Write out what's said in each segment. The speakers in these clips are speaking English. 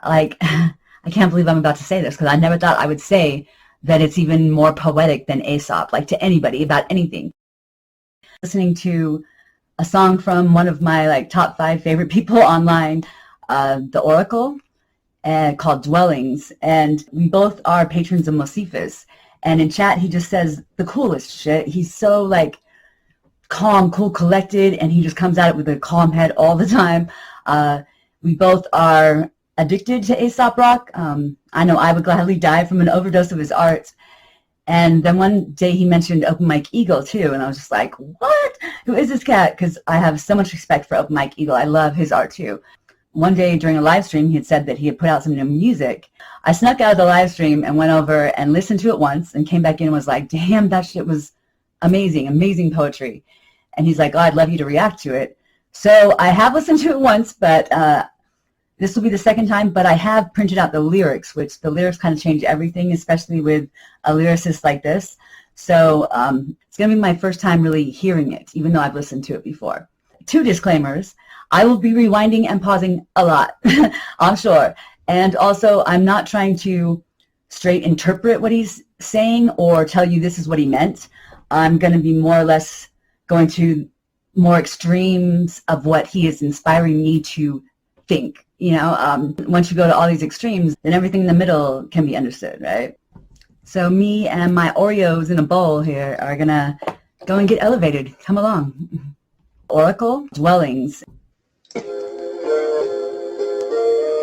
like, I can't believe I'm about to say this because I never thought I would say that it's even more poetic than Aesop, like to anybody about anything. Listening to a song from one of my like top 5 favorite people online, the Oracle, called Dwellings, and we both are patrons of Mosifus. And in chat, he just says the coolest shit. He's so like calm, cool, collected, and he just comes at it with a calm head all the time. We both are addicted to Aesop rock. I know I would gladly die from an overdose of his art. And then one day he mentioned Open Mike Eagle too, and I was just like, what? Who is this cat? Because I have so much respect for Open Mike Eagle. I love his art too. One day during a live stream, he had said that he had put out some new music. I snuck out of the live stream and went over and listened to it once and came back in and was like, damn, that shit was amazing, amazing poetry. And he's like, oh, I'd love you to react to it. So I have listened to it once, but this will be the second time, but I have printed out the lyrics, which the lyrics kind of change everything, especially with a lyricist like this. So it's going to be my first time really hearing it, even though I've listened to it before. 2 disclaimers. I will be rewinding and pausing a lot, I'm sure. And also, I'm not trying to straight interpret what he's saying or tell you this is what he meant. I'm going to be more or less going to more extremes of what he is inspiring me to think. You know, once you go to all these extremes, then everything in the middle can be understood, right? So me and my Oreos in a bowl here are going to go and get elevated. Come along. Oracle, Dwellings.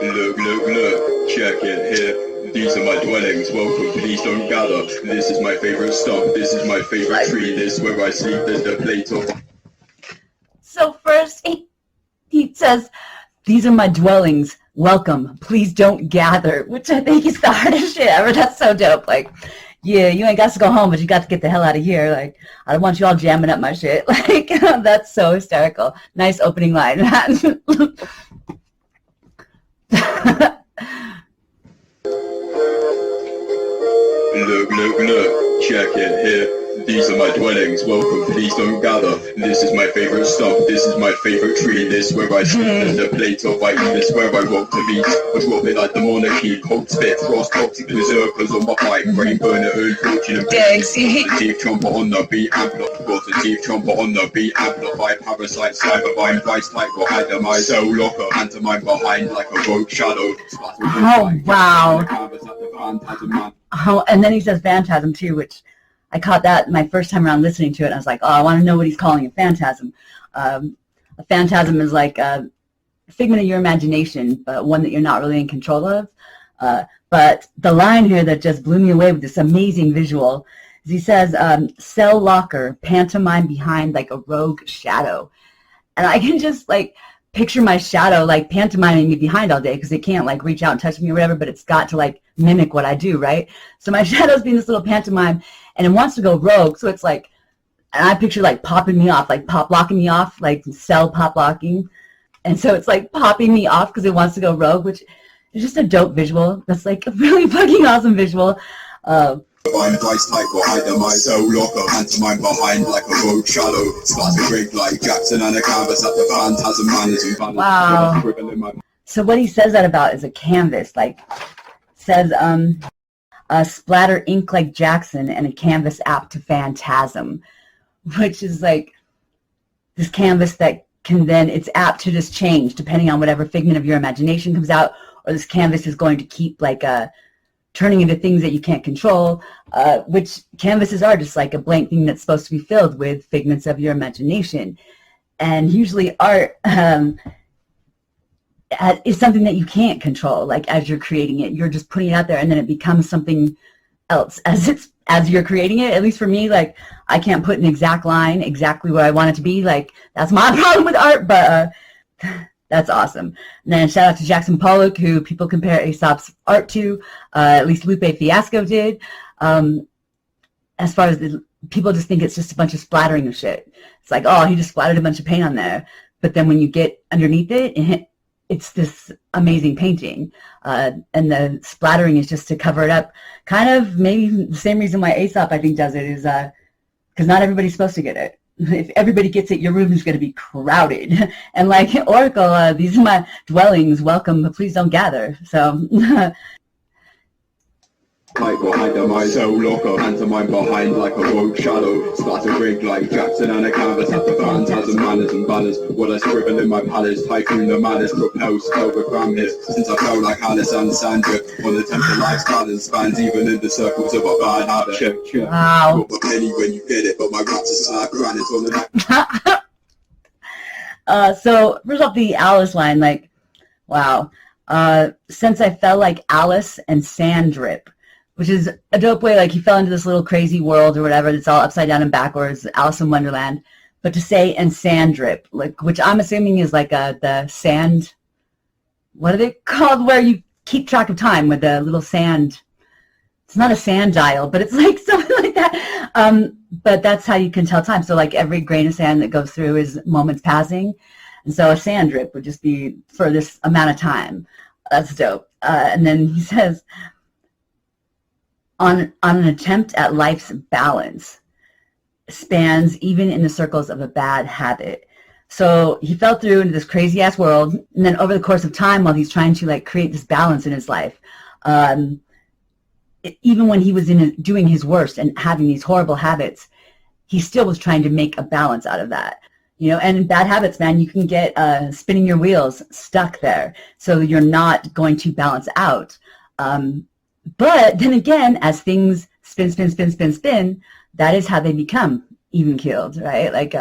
Look, check it here. These are my dwellings, welcome, please don't gather. This is my favorite stump, this is my favorite tree, this is where I sleep, there's the plate of... So first, he says, these are my dwellings, welcome, please don't gather, which I think is the hardest shit ever. That's so dope. Like, yeah, you ain't got to go home, but you got to get the hell out of here. Like, I don't want you all jamming up my shit. Like, that's so hysterical. Nice opening line. Look, check it here. These are my dwellings, welcome, please don't gather. This is my favorite stump, this is my favorite tree, this is where I sleep, there's the plate of white, this is where I rock the beat. I drop it like the monarchy, cold spit, frost, toxic berserkers on my pipe, brain burner, earn fortune and Desc. teeth trumpet on the beat, amplify, got a teeth trumpet on the beat, amplify, parasite, cybervine, vice like or itemize, cell locker, pantomime behind like a rogue shadow. Oh, wow. Oh, and then he says phantasm too, which I caught that my first time around listening to it. I was like, oh, I want to know what he's calling a phantasm. A phantasm is like a figment of your imagination, but one that you're not really in control of. But the line here that just blew me away with this amazing visual is he says, cell locker, pantomime behind like a rogue shadow. And I can just like picture my shadow like pantomiming me behind all day because it can't like reach out and touch me or whatever, but it's got to like mimic what I do, right? So my shadow's being this little pantomime and it wants to go rogue. So it's like, and I picture like popping me off, like pop locking me off, like cell pop locking. And so it's like popping me off because it wants to go rogue, which is just a dope visual. That's like a really fucking awesome visual. Find dice type or itemize, cell locker, pantomime behind like a rogue shadow. Start to break like Jackson and a canvas at the phantasm managing. Wow. So what he says that about is a canvas, like says splatter ink like Jackson and a canvas apt to phantasm, which is like this canvas that can then, it's apt to just change depending on whatever figment of your imagination comes out, or this canvas is going to keep like turning into things that you can't control, which canvases are just like a blank thing that's supposed to be filled with figments of your imagination. And usually art is something that you can't control. Like as you're creating it, you're just putting it out there and then it becomes something else as you're creating it. At least for me, like I can't put an exact line exactly where I want it to be. Like that's my problem with art, but that's awesome. And then shout out to Jackson Pollock, who people compare Aesop's art to, at least Lupe Fiasco did. As far as people just think it's just a bunch of splattering of shit. It's like, oh, he just splattered a bunch of paint on there. But then when you get underneath it, it's this amazing painting. And the splattering is just to cover it up. Kind of maybe the same reason why Aesop, I think, does it is because not everybody's supposed to get it. if everybody gets it, your room is going to be crowded. And like Oracle, these are my dwellings, welcome, but please don't gather. So Like behind the mind, so locker, pantomime behind like a rogue shadow. Start a rig like Jackson and a canvas at the phantasm, manners and banners. What I scribble in my palace, typhoon the manners, propels, overgram his. Since I felt like Alice and Sandra, on the temple lifestyle and spans, even in the circles of a bad habit. Check. wow. Drop a penny when you get it, but my raps are slap granite on the neck. So first off, the Alice line, like, wow. Since I felt like Alice and Sandrip, which is a dope way, like he fell into this little crazy world or whatever that's all upside down and backwards, Alice in Wonderland. But to say and Sandrip, like, which I'm assuming is like the sand, what are they called, where you keep track of time with the little sand. It's not a sand dial, but it's like something like that. But that's how you can tell time. So like every grain of sand that goes through is moments passing. And so a Sandrip would just be for this amount of time. That's dope. And then he says, on an attempt at life's balance, spans even in the circles of a bad habit. So he fell through into this crazy ass world, and then over the course of time, while he's trying to like create this balance in his life, even when he was doing his worst and having these horrible habits, he still was trying to make a balance out of that. You know, and bad habits, man, you can get spinning your wheels stuck there, so you're not going to balance out. But then again, as things spin, that is how they become even keeled, right? Like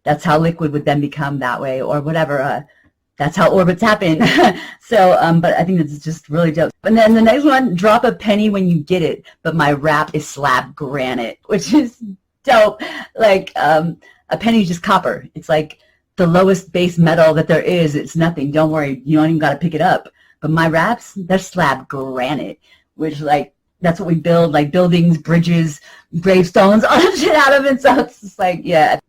that's how liquid would then become that way, or whatever. That's how orbits happen. So, but I think that's just really dope. And then the next one, drop a penny when you get it, but my rap is slab granite, which is dope. Like a penny is just copper. It's like the lowest base metal that there is. It's nothing. Don't worry. You don't even got to pick it up. But my raps, they're slab granite, which like, that's what we build, like buildings, bridges, gravestones, all that shit out of it. So it's just like, yeah.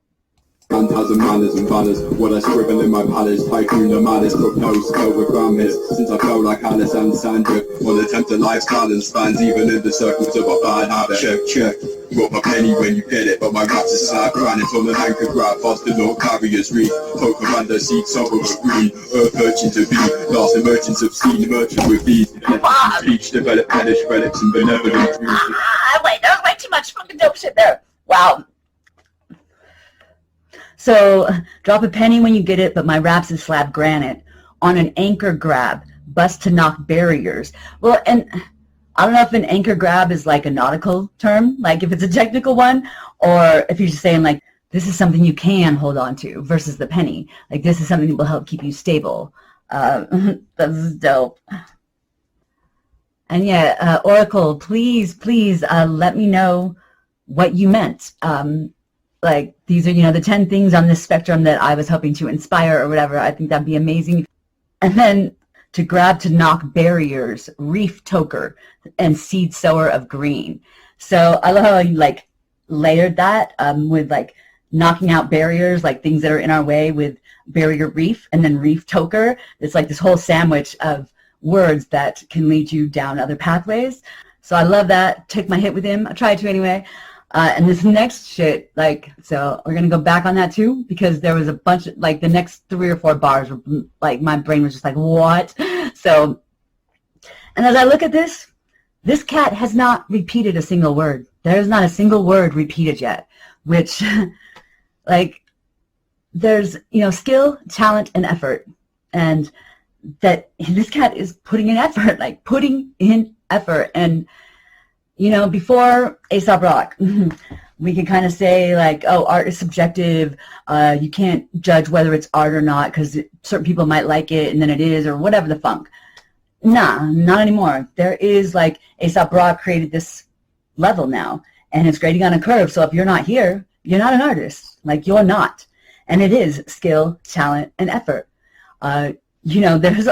Phantasm, manners and banners. What I scribble in my palace, typhoon the manners, propels, overgram his. Since I felt like Alice and Sandra, on the attempt at lifestyle and spans, even in the circles of a bad habit. Check. Drop a penny when you get it, but my raps are slab granite on an anchor grab, faster not carriers read. Poker seeks sorrow of green, earth urchin to be, last emergence of steam, merchant with these. Speech, develop hellish relics and benevolent dreams. Wait, that was way too much fucking dope shit there. Wow. So, drop a penny when you get it, but my raps is slab granite. On an anchor grab, bust to knock barriers. Well, and I don't know if an anchor grab is like a nautical term, like if it's a technical one, or if you're just saying like, this is something you can hold on to versus the penny. Like this is something that will help keep you stable. That's dope. And yeah, Oracle, please, let me know what you meant. Like these are, the 10 things on this spectrum that I was hoping to inspire or whatever. I think that'd be amazing. And then to grab to knock barriers, reef toker, and seed sower of green. So I love how you like layered that with like knocking out barriers, like things that are in our way, with barrier reef, and then reef toker. It's like this whole sandwich of words that can lead you down other pathways. So I love that. Took my hit with him. I tried to anyway. And this next shit, like, so we're going to go back on that too, because there was a bunch of, like, the next 3 or 4 bars were, like, my brain was just like, what? So, and as I look at this cat has not repeated a single word. There is not a single word repeated yet, which, like, there's, skill, talent, and effort. And that this cat is putting in effort, like, putting in effort. And, before Aesop Rock, we can kind of say like, oh, art is subjective. You can't judge whether it's art or not because certain people might like it and then it is, or whatever the funk. Nah, not anymore. There is like Aesop Rock created this level now, and it's grading on a curve. So if you're not here, you're not an artist. Like you're not. And it is skill, talent, and effort. There's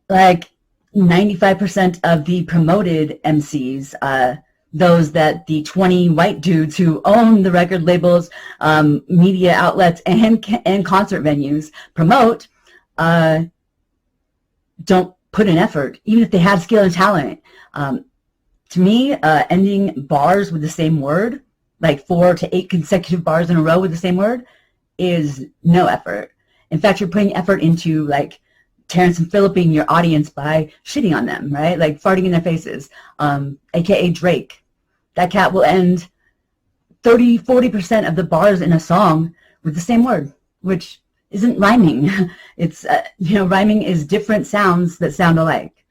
like 95% of the promoted MCs, those that the 20 white dudes who own the record labels, media outlets, and concert venues promote, don't put in effort, even if they have skill and talent. To me, ending bars with the same word like 4 to 8 consecutive bars in a row with the same word is no effort. In fact, you're putting effort into like Terrence and Philippine your audience by shitting on them, right? Like farting in their faces, aka Drake. That cat will end 30-40% of the bars in a song with the same word, which isn't rhyming. It's, rhyming is different sounds that sound alike.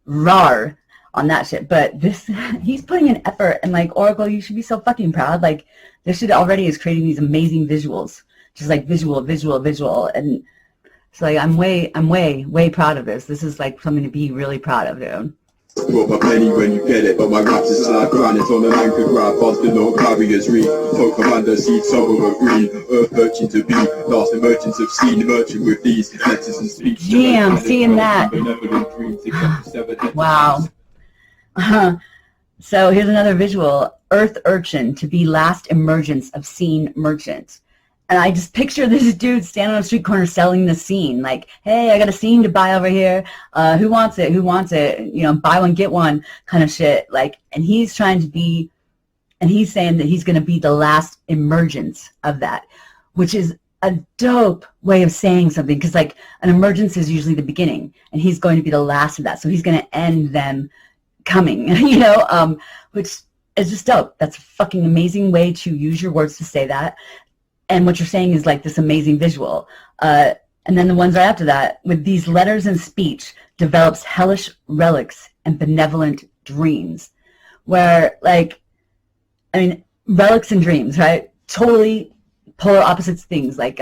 Rar on that shit. But this, he's putting in effort, and like, Oracle, you should be so fucking proud. Like, this shit already is creating these amazing visuals. Just like visual. And so like, I'm way proud of this. This is like something to be really proud of, dude. Drop a penny when you get it, but my raps is like granite on an anchor grab. Past the no carriers read. Folk commander seed, some of green. Earth urchin to be. Last emergence of scene emerging with these letters and speech. Damn, seeing that. Wow. So here's another visual. Earth urchin to be last emergence of scene merchant. And I just picture this dude standing on a street corner selling the scene. Like, hey, I got a scene to buy over here. Who wants it? Who wants it? Buy one, get one kind of shit. Like, and he's trying to be, and he's saying that he's going to be the last emergence of that, which is a dope way of saying something. Because, like, an emergence is usually the beginning, and he's going to be the last of that. So he's going to end them coming, which is just dope. That's a fucking amazing way to use your words to say that. And what you're saying is like this amazing visual. And then the ones right after that, with these letters and speech, develops hellish relics and benevolent dreams. Where, like, relics and dreams, right? Totally polar opposites things. Like,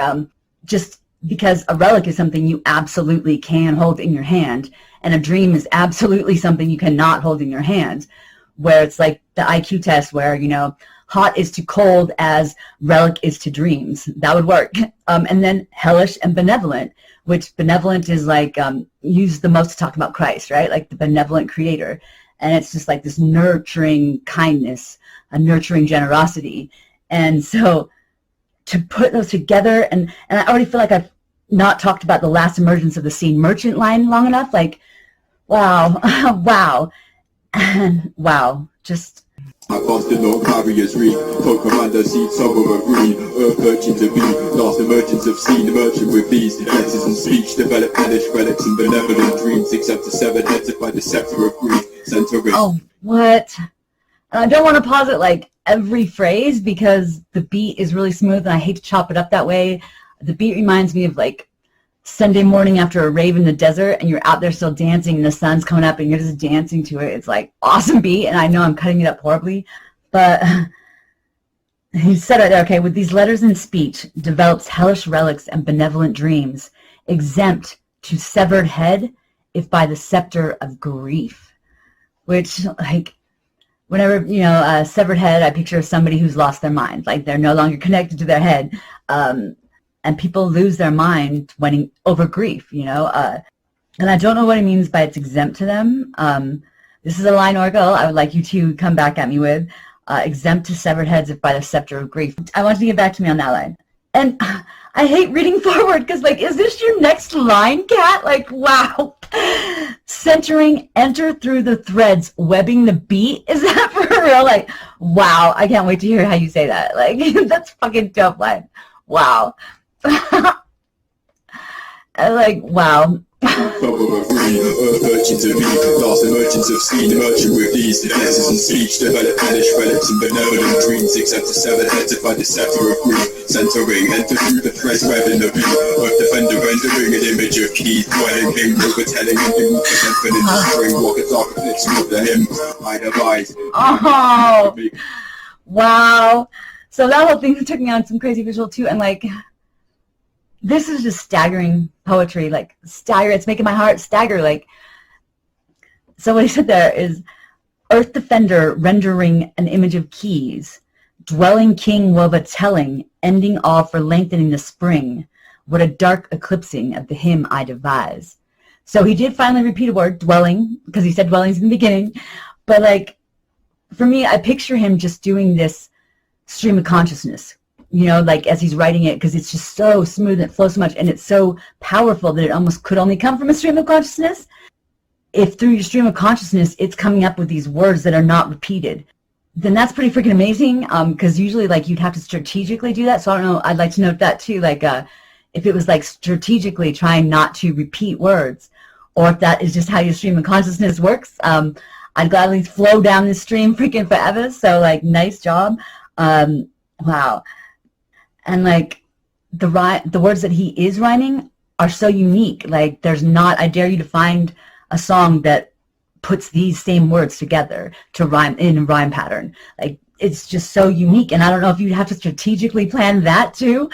just because a relic is something you absolutely can hold in your hand, and a dream is absolutely something you cannot hold in your hand. Where it's like the IQ test where, hot is to cold as relic is to dreams. That would work. And then hellish and benevolent, which benevolent is like used the most to talk about Christ, right? Like the benevolent creator. And it's just like this nurturing kindness, a nurturing generosity. And so to put those together, and I already feel like I've not talked about the last emergence of the scene merchant line long enough. Like, wow, wow, and wow, just... I passed the no carriers read. Folk commander seed, some of green. Earth urchin to be. Last emergence of scene emerging with these letters and speech. Develop hellish relics and benevolent dreams. Except the severed heads by the scepter of grief. Centering. Oh, what? And I don't want to pause it like every phrase because the beat is really smooth and I hate to chop it up that way. The beat reminds me of like Sunday morning after a rave in the desert and you're out there still dancing and the sun's coming up and you're just dancing to it. It's like awesome beat, and I know I'm cutting it up horribly, but he said it there, okay, with these letters and speech develops hellish relics and benevolent dreams, exempt to severed head if by the scepter of grief. Which, like, whenever, severed head, I picture somebody who's lost their mind, like they're no longer connected to their head. And people lose their mind when over grief, and I don't know what it means by it's exempt to them. This is a line, Oracle, I would like you to come back at me with. Exempt to severed heads if by the scepter of grief. I want you to get back to me on that line. And I hate reading forward because, like, is this your next line, Kat? Like, wow. Centering, enter through the threads, webbing the beat. Is that for real? Like, wow. I can't wait to hear how you say that. Like, that's fucking dope line. Wow. Like, wow. Urchin to be, last emergence of scene emerging with these letters and speech. Develop hellish relics and benevolent dreams. Except the severed heads by the scepter of grief. Centering, enter through the threads webbing the beat. Earth defender rendering an image of keys. Dwelling him, overtelling and doom. Symphony in the string, walk a dark affliction of the hymn. I devise. Oh, wow. So that whole thing took me on some crazy visual too, and like, this is just staggering poetry, like stagger. It's making my heart stagger. Like, so what he said there is, Earth Defender rendering an image of keys, dwelling king wove a telling, ending all for lengthening the spring. What a dark eclipsing of the hymn I devise. So he did finally repeat a word, dwelling, because he said dwellings in the beginning. But like, for me, I picture him just doing this stream of consciousness, like as he's writing it, because it's just so smooth and it flows so much, and it's so powerful that it almost could only come from a stream of consciousness. If through your stream of consciousness, it's coming up with these words that are not repeated, then that's pretty freaking amazing. Because usually like you'd have to strategically do that. So I don't know. I'd like to note that too. Like if it was like strategically trying not to repeat words, or if that is just how your stream of consciousness works. I'd gladly flow down this stream freaking forever. So like, nice job. Wow. And like the words that he is rhyming are so unique. Like there's not, I dare you to find a song that puts these same words together to rhyme in a rhyme pattern. Like it's just so unique. And I don't know if you'd have to strategically plan that too,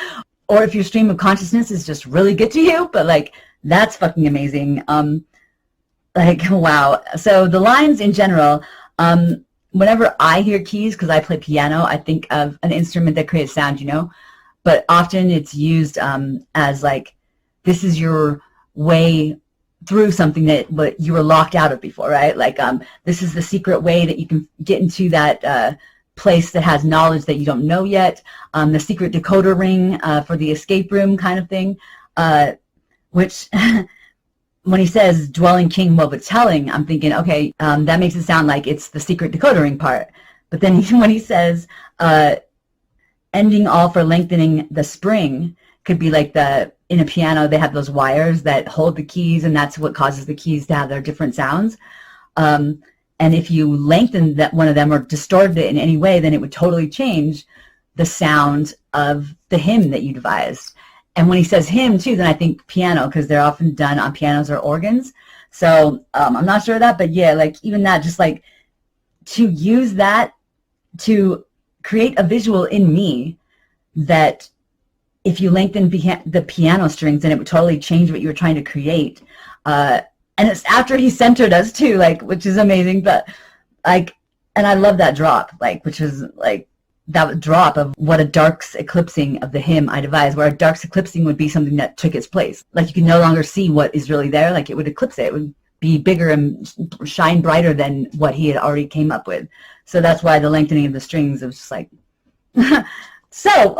or if your stream of consciousness is just really good to you, but like that's fucking amazing. Like, wow. So the lines in general, whenever I hear keys, because I play piano, I think of an instrument that creates sound, you know, but often it's used as like, this is your way through something that you were locked out of before, right? Like, this is the secret way that you can get into that place that has knowledge that you don't know yet, the secret decoder ring for the escape room kind of thing, which... When he says dwelling king woe but telling, I'm thinking, okay, that makes it sound like it's the secret decoder ring part. But then when he says ending all for lengthening the spring, could be like in a piano, they have those wires that hold the keys, and that's what causes the keys to have their different sounds. And if you lengthen that one of them or distorted it in any way, then it would totally change the sound of the hymn that you devised. And when he says hymn too, then I think piano, because they're often done on pianos or organs. So I'm not sure of that, but yeah, like even that, just like to use that to create a visual in me that if you lengthen the piano strings, then it would totally change what you were trying to create. And it's after he centered us too, like, which is amazing. But like, and I love that drop, like, which is like, that drop of what a Dark's eclipsing of the hymn I devised, where a Dark's eclipsing would be something that took its place. Like you can no longer see what is really there, like it would eclipse it. It would be bigger and shine brighter than what he had already came up with. So that's why the lengthening of the strings was just like... So,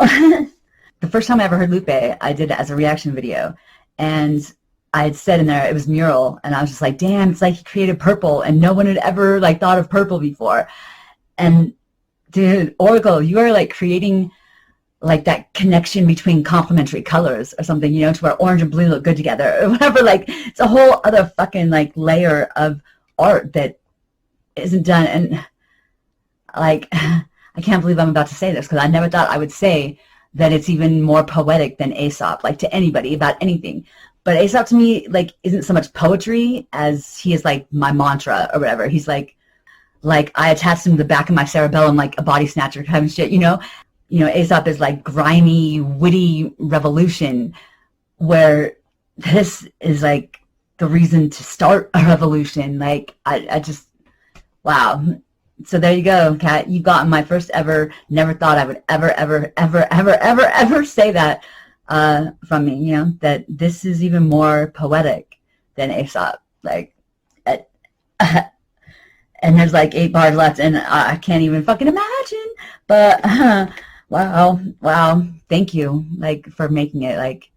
the first time I ever heard Lupe, I did it as a reaction video. And I had said in there, it was mural, and I was just like, damn, it's like he created purple, and no one had ever like thought of purple before. And dude, Oracle, you are like creating like that connection between complementary colors or something, you know, to where orange and blue look good together or whatever. Like it's a whole other fucking like layer of art that isn't done. And like, I can't believe I'm about to say this, because I never thought I would say that it's even more poetic than Aesop, like to anybody about anything. But Aesop to me, like, isn't so much poetry as he is like my mantra or whatever. He's like I attached him to the back of my cerebellum like a body snatcher kind of shit, you know? You know, Aesop is like grimy, witty revolution, where this is like the reason to start a revolution. Like, I just, wow. So there you go, Kat. You got my first ever, never thought I would ever say that from me, you know, that this is even more poetic than Aesop. Like, and there's like 8 bars left, and I can't even fucking imagine. But wow, thank you, like, for making it. Like,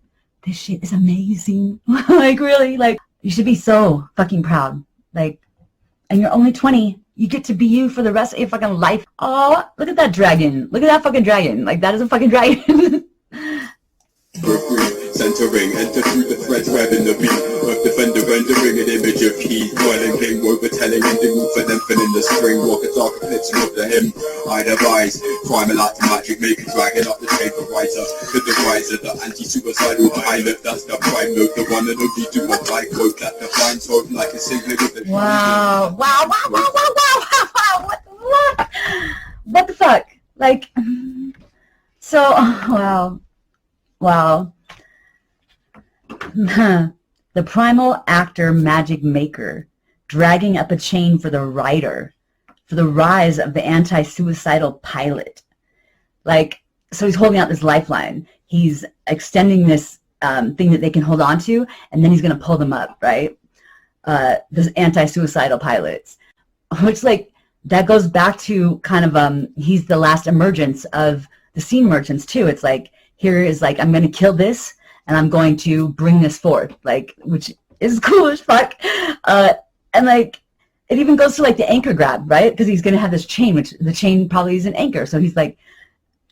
this shit is amazing. Like, really, like, you should be so fucking proud. Like, and you're only 20. You get to be you for the rest of your fucking life. Oh, look at that dragon. Look at that fucking dragon. Like, that is a fucking dragon. Centering, enter through the threads webbing the beat of defender, rendering an image of keys, boiling king, overtelling, ending for lengthening the string, walk a dark eclipsing of the hymn I devise, primal act magic, make a dragon up the shape of writer, the divisor, the anti-suicidal pilot, that's the prime note, the one and only do what I quote, that defines hope like a signet of the... Wow, what the fuck? Like, so, wow. The primal actor magic maker, dragging up a chain for the rider, for the rise of the anti-suicidal pilot. Like, so he's holding out this lifeline. He's extending this thing that they can hold on to, and then he's going to pull them up, right? This anti-suicidal pilots, which, like, that goes back to kind of, he's the last emergence of the scene merchants too. It's like, here is like, I'm going to kill this, and I'm going to bring this forth, like, which is cool as fuck. And like, it even goes to like the anchor grab, right? Because he's going to have this chain, which the chain probably is an anchor. So he's like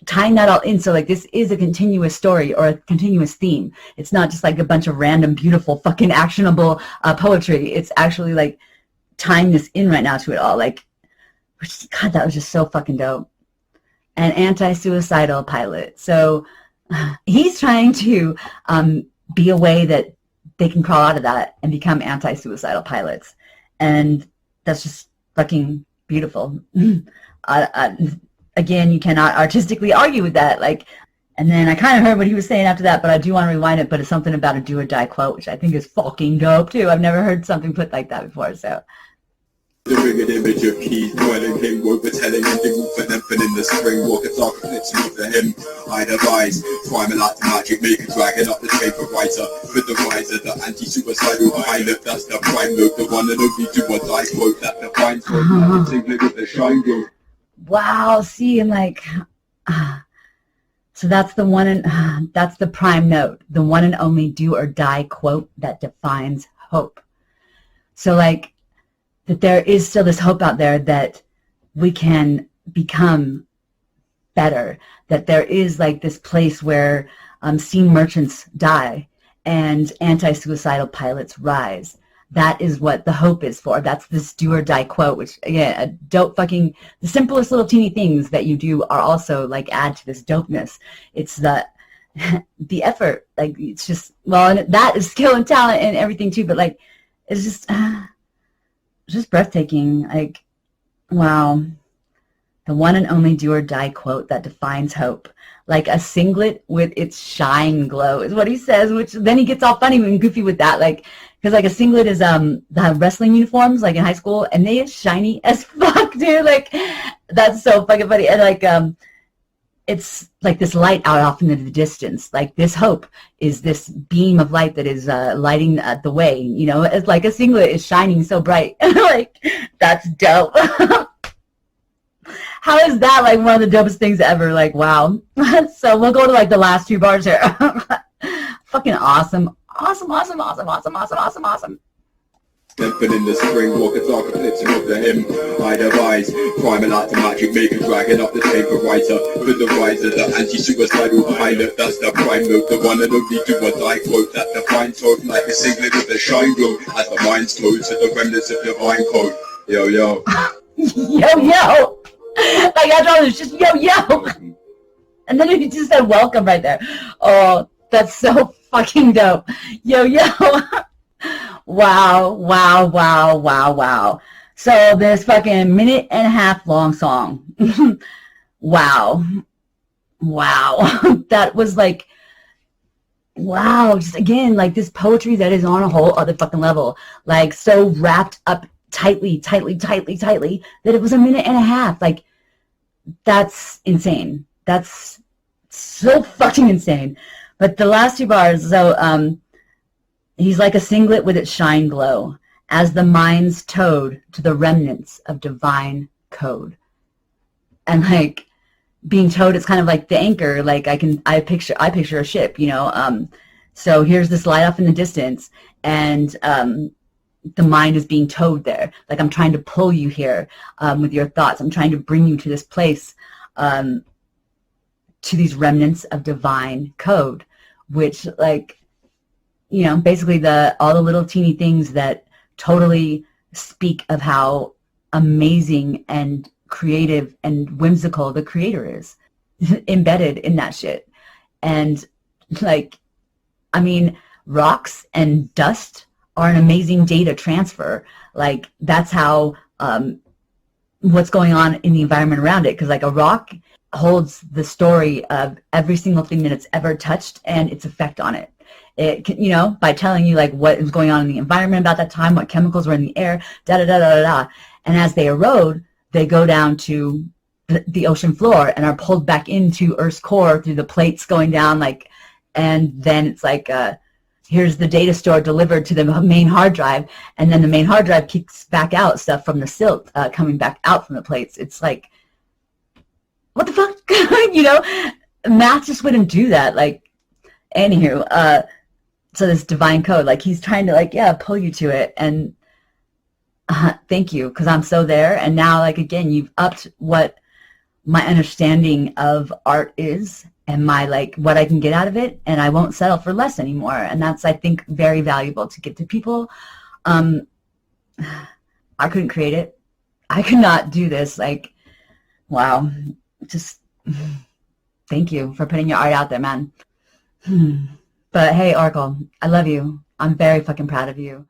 tying that all in. So like this is a continuous story or a continuous theme. It's not just like a bunch of random, beautiful, fucking actionable poetry. It's actually like tying this in right now to it all. Like, God, that was just so fucking dope. An anti-suicidal pilot. So he's trying to be a way that they can crawl out of that and become anti-suicidal pilots. And that's just fucking beautiful. Again, you cannot artistically argue with that. Like, and then I kind of heard what he was saying after that, but I do want to rewind it. But it's something about a do or die quote, which I think is fucking dope too. I've never heard something put like that before. So. The ringed image of keys, dwelling king, woke the telling ending for them, and in the spring, walk a dark eclipse for him. I devise, primal act magic, make a dragon up the paper writer, for the riser, the anti-suicidal pilot, that's the prime note, the one and only do or die quote, that defines what singlet with the shine glow. Wow, see, and like, so that's the one, and that's the prime note, the one and only do or die quote that defines hope. So like, that there is still this hope out there that we can become better, that there is like this place where scene merchants die and anti-suicidal pilots rise. That is what the hope is for. That's this do or die quote, which again, the simplest little teeny things that you do are also like add to this dopeness. It's the effort, like it's just, well, and that is skill and talent and everything too, but like, it's just breathtaking. Like, wow. The one and only do or die quote that defines hope. Like a singlet with its shine glow is what he says, which then he gets all funny and goofy with that. Like, because like a singlet is the wrestling uniforms like in high school, and they is shiny as fuck, dude. Like, that's so fucking funny. And like it's like this light out off into the distance. Like this hope is this beam of light that is lighting the way, you know, it's like a singlet is shining so bright. Like, that's dope. How is that like one of the dopest things ever? Like, wow. So we'll go to like the last two bars here. Fucking awesome. Awesome. Then in the spring, walk a dark eclipse and look at him. I devise, primal act magic, make a dragon up the paper writer, for the riser, the anti-suicidal pilot, that's the prime note, the one and only do or die quote, that defines hope, like a singlet with a shine glow, as the mind's close to the remnants of divine code. Yo, yo. Yo. Like after all, it's just yo. And then he just said welcome right there. Oh, that's so fucking dope. Yo. Wow. So this fucking minute and a half long song. Wow. That was like, wow. Just again, like this poetry that is on a whole other fucking level. Like so wrapped up tightly that it was a minute and a half. Like, that's insane. That's so fucking insane. But the last two bars, so he's like a singlet with its shine glow, as the mind's towed to the remnants of divine code. And like being towed, it's kind of like the anchor. Like I picture a ship, you know. So here's this light off in the distance, and the mind is being towed there. Like I'm trying to pull you here with your thoughts. I'm trying to bring you to this place, to these remnants of divine code, which like, you know, basically all the little teeny things that totally speak of how amazing and creative and whimsical the creator is embedded in that shit. And like, I mean, rocks and dust are an amazing data transfer. Like that's how what's going on in the environment around it, because like a rock holds the story of every single thing that it's ever touched and its effect on it. It can, you know, by telling you like what is going on in the environment about that time, what chemicals were in the air, and as they erode, they go down to the ocean floor and are pulled back into Earth's core through the plates going down, like, and then it's like here's the data store delivered to the main hard drive, and then the main hard drive kicks back out stuff from the silt coming back out from the plates. It's like, what the fuck? You know, math just wouldn't do that. Like, anywho, so this divine code, like he's trying to like, yeah, pull you to it. And Thank you, because I'm so there. And now, like, again, you've upped what my understanding of art is and my, like, what I can get out of it, and I won't settle for less anymore. And that's, I think, very valuable to give to people. I couldn't create it. I could not do this. Like, wow. Just thank you for putting your art out there, man. But hey, Oracle, I love you. I'm very fucking proud of you.